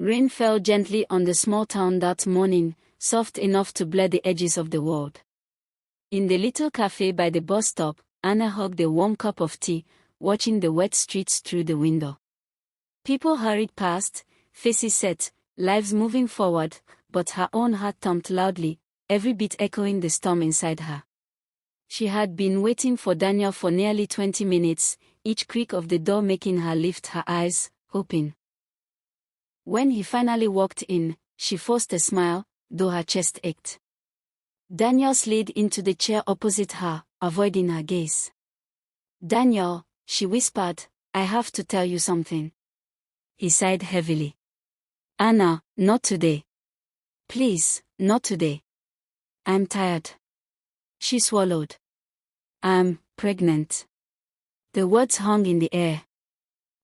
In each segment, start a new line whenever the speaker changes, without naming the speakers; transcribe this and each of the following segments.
Rain fell gently on the small town that morning, soft enough to blur the edges of the world. In the little cafe by the bus stop, Anna hugged a warm cup of tea, watching the wet streets through the window. People hurried past, faces set, lives moving forward, but her own heart thumped loudly, every beat echoing the storm inside her. She had been waiting for Daniel for nearly 20 minutes, each creak of the door making her lift her eyes, hoping. When he finally walked in, she forced a smile, though her chest ached. Daniel slid into the chair opposite her, avoiding her gaze. "Daniel," she whispered, "I have to tell you something." He sighed heavily. "Anna, not today. Please, not today. I'm tired." She swallowed. "I'm pregnant." The words hung in the air.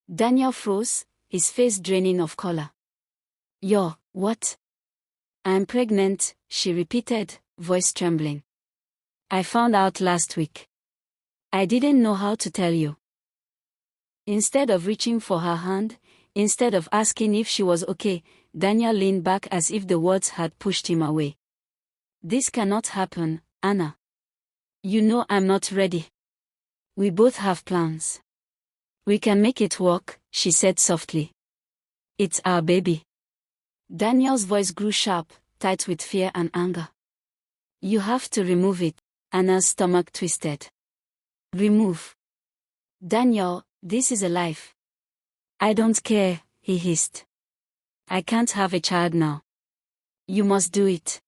Daniel froze, his face draining of color. "You're what?" "I'm pregnant," she repeated, voice trembling. "I found out last week. I didn't know how to tell you." Instead of reaching for her hand, instead of asking if she was okay, Daniel leaned back as if the words had pushed him away. "This cannot happen, Anna. You know I'm not ready. We both have plans. We can make it work," she said softly. "It's our baby." Daniel's voice grew sharp, tight with fear and anger. "You have to remove it." Anna's stomach twisted. "Remove?" "Daniel, this is a life." "I don't care," he hissed. "I can't have a child now. You must do it."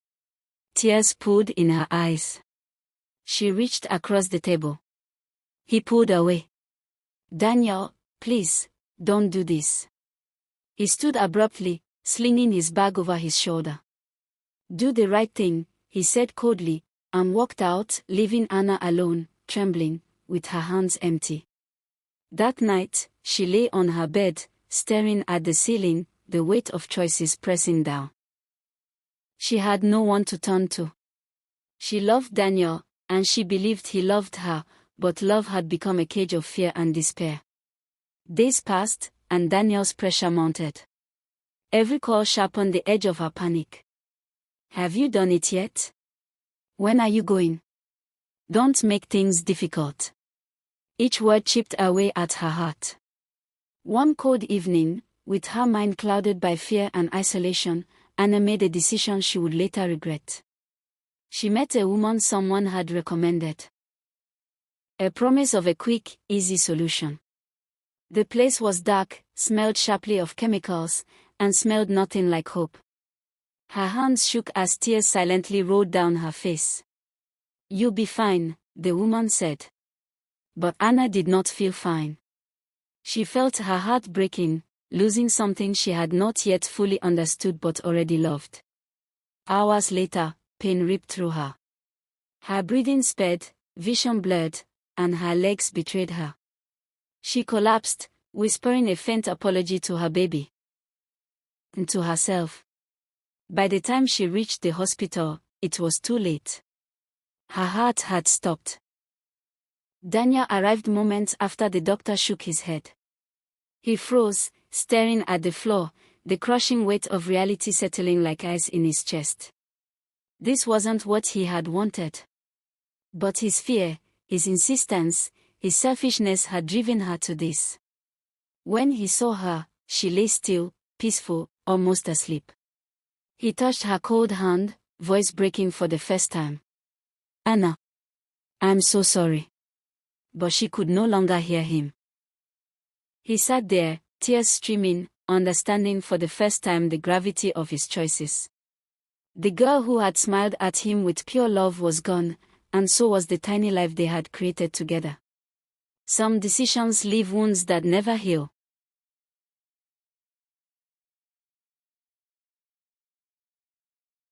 Tears poured in her eyes. She reached across the table. He pulled away. "Daniel, please, don't do this." He stood abruptly, slinging his bag over his shoulder. "Do the right thing," he said coldly, and walked out, leaving Anna alone, trembling, with her hands empty. That night, she lay on her bed, staring at the ceiling, the weight of choices pressing down. She had no one to turn to. She loved Daniel, and she believed he loved her, but love had become a cage of fear and despair. Days passed, and Daniel's pressure mounted. Every call sharpened the edge of her panic. "Have you done it yet? When are you going? Don't make things difficult." Each word chipped away at her heart. One cold evening, with her mind clouded by fear and isolation, Anna made a decision she would later regret. She met a woman someone had recommended. A promise of a quick, easy solution. The place was dark, smelled sharply of chemicals, and smelled nothing like hope. Her hands shook as tears silently rolled down her face. "You'll be fine," the woman said. But Anna did not feel fine. She felt her heart breaking, losing something she had not yet fully understood but already loved. Hours later, pain ripped through her. Her breathing sped, vision blurred, and her legs betrayed her. She collapsed, whispering a faint apology to her baby and to herself. By the time she reached the hospital, it was too late. Her heart had stopped. Daniel arrived moments after the doctor shook his head. He froze, staring at the floor, the crushing weight of reality settling like ice in his chest. This wasn't what he had wanted. But his fear, his insistence, his selfishness had driven her to this. When he saw her, she lay still, peaceful, almost asleep. He touched her cold hand, voice breaking for the first time. "Anna. I'm so sorry." But she could no longer hear him. He sat there, tears streaming, understanding for the first time the gravity of his choices. The girl who had smiled at him with pure love was gone, and so was the tiny life they had created together. Some decisions leave wounds that never heal.